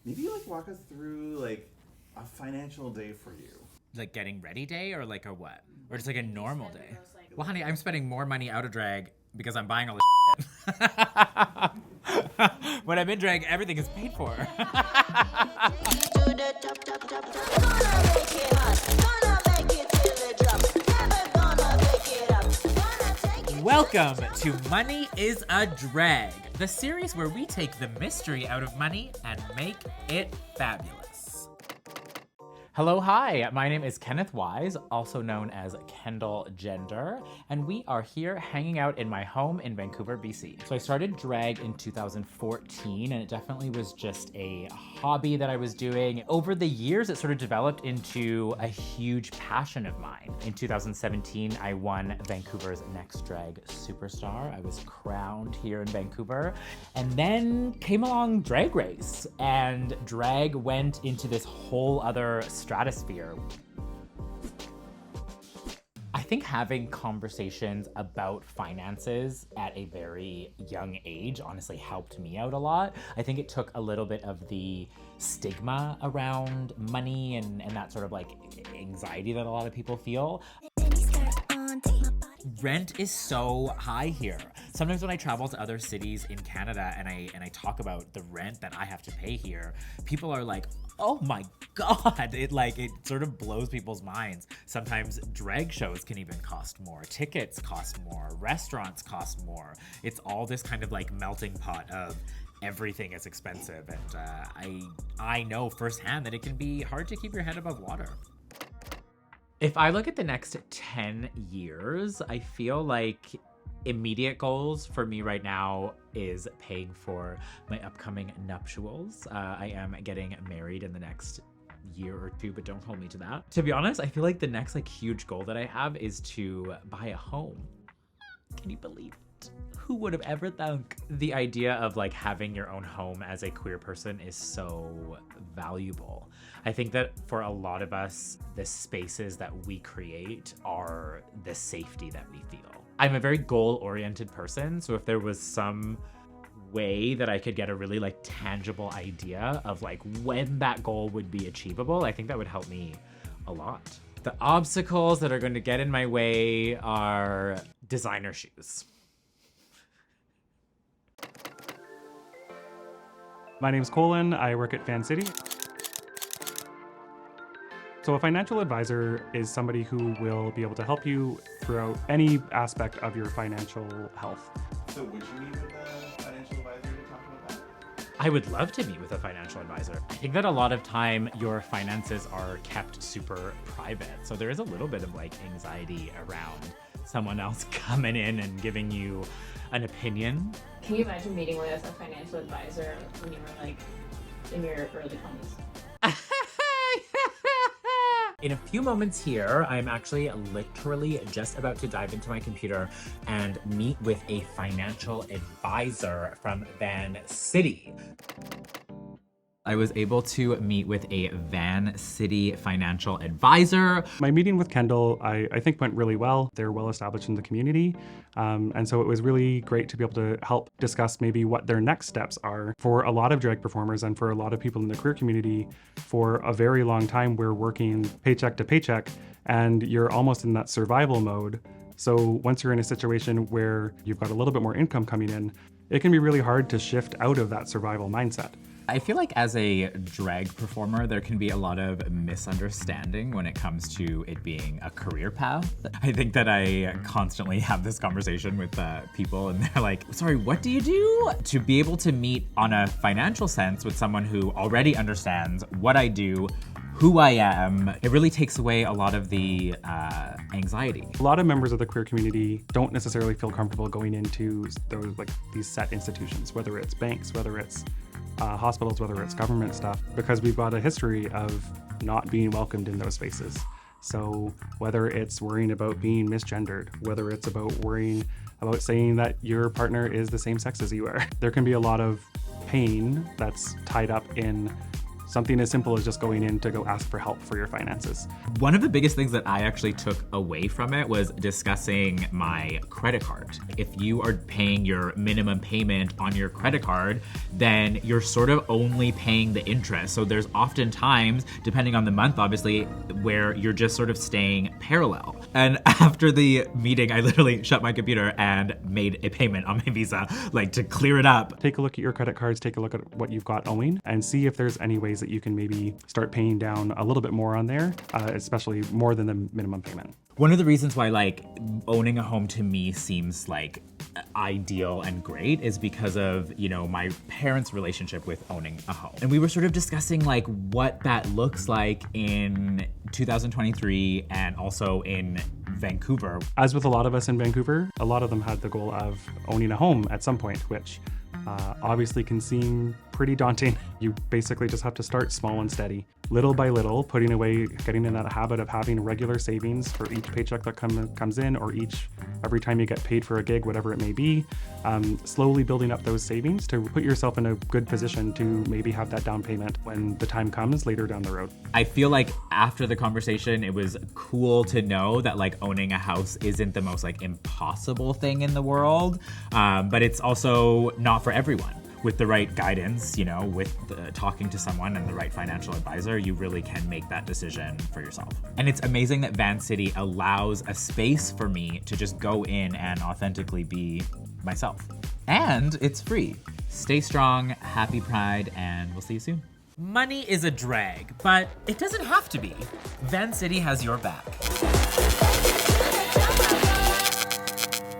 Maybe like walk us through like a financial day for you. Like getting ready day or like a what? Or just like a normal day? Well, honey, I'm spending more money out of drag because I'm buying all this shit. When I'm in drag, everything is paid for. Welcome to Money is a Drag, the series where we take the mystery out of money and make it fabulous. Hello, hi, my name is Kenneth Wise, also known as Kendall Gender, and we are here hanging out in my home in Vancouver, BC. So I started drag in 2014, and it definitely was just a hobby that I was doing. Over the years, it sort of developed into a huge passion of mine. In 2017, I won Vancouver's Next Drag Superstar. I was crowned here in Vancouver, and then came along Drag Race, and drag went into this whole other stratosphere. I think having conversations about finances at a very young age honestly helped me out a lot. I think it took a little bit of the stigma around money and that sort of like anxiety that a lot of people feel. Rent is so high here. Sometimes when I travel to other cities in Canada and I talk about the rent that I have to pay here, people are like, oh my God, it sort of blows people's minds. Sometimes drag shows can even cost more, tickets cost more, restaurants cost more. It's all this kind of like melting pot of everything is expensive, and I know firsthand that it can be hard to keep your head above water. If I look at the next 10 years, I feel like immediate goals for me right now is paying for my upcoming nuptials. I am getting married in the next year or two, but don't hold me to that. To be honest, I feel like the next huge goal that I have is to buy a home. Can you believe it? Who would have ever thunk? The idea of having your own home as a queer person is so valuable. I think that for a lot of us, the spaces that we create are the safety that we feel. I'm a very goal-oriented person, so if there was some way that I could get a really tangible idea of when that goal would be achievable, I think that would help me a lot. The obstacles that are going to get in my way are designer shoes. My name is Colin. I work at Vancity. So a financial advisor is somebody who will be able to help you throughout any aspect of your financial health. So would you meet with a financial advisor to talk about that? I would love to meet with a financial advisor. I think that a lot of time your finances are kept super private. So there is a little bit of anxiety around someone else coming in and giving you an opinion. Can you imagine meeting with a financial advisor when you were in your early 20s? In a few moments here, I'm actually literally just about to dive into my computer and meet with a financial advisor from Vancity. I was able to meet with a Vancity financial advisor. My meeting with Kendall, I think went really well. They're well established in the community. And so it was really great to be able to help discuss maybe what their next steps are. For a lot of drag performers and for a lot of people in the queer community, for a very long time, we're working paycheck to paycheck and you're almost in that survival mode. So once you're in a situation where you've got a little bit more income coming in, it can be really hard to shift out of that survival mindset. I feel like as a drag performer, there can be a lot of misunderstanding when it comes to it being a career path. I think that I constantly have this conversation with people and they're like, sorry, what do you do? To be able to meet on a financial sense with someone who already understands what I do, who I am, it really takes away a lot of the anxiety. A lot of members of the queer community don't necessarily feel comfortable going into those these set institutions, whether it's banks, whether it's hospitals, whether it's government stuff, because we've got a history of not being welcomed in those spaces. So whether it's worrying about being misgendered, whether it's about worrying about saying that your partner is the same sex as you are, there can be a lot of pain that's tied up in something as simple as just going in to go ask for help for your finances. One of the biggest things that I actually took away from it was discussing my credit card. If you are paying your minimum payment on your credit card, then you're sort of only paying the interest. So there's often times, depending on the month, obviously, where you're just sort of staying parallel. And after the meeting, I literally shut my computer and made a payment on my Visa, like to clear it up. Take a look at your credit cards, take a look at what you've got owing, and see if there's any ways that you can maybe start paying down a little bit more on there, especially more than the minimum payment. One of the reasons why like owning a home to me seems like ideal and great is because of, you know, my parents' relationship with owning a home. And we were sort of discussing like what that looks like in 2023 and also in Vancouver. As with a lot of us in Vancouver, a lot of them had the goal of owning a home at some point, which obviously can seem pretty daunting. You basically just have to start small and steady. Little by little, putting away, getting in that habit of having regular savings for each paycheck that comes in, or every time you get paid for a gig, whatever it may be, slowly building up those savings to put yourself in a good position to maybe have that down payment when the time comes later down the road. I feel like after the conversation, it was cool to know that like owning a house isn't the most like impossible thing in the world, but it's also not for everyone. With the right guidance, you know, with talking to someone and the right financial advisor, you really can make that decision for yourself. And it's amazing that Vancity allows a space for me to just go in and authentically be myself. And it's free. Stay strong, happy Pride, and we'll see you soon. Money is a drag, but it doesn't have to be. Vancity has your back.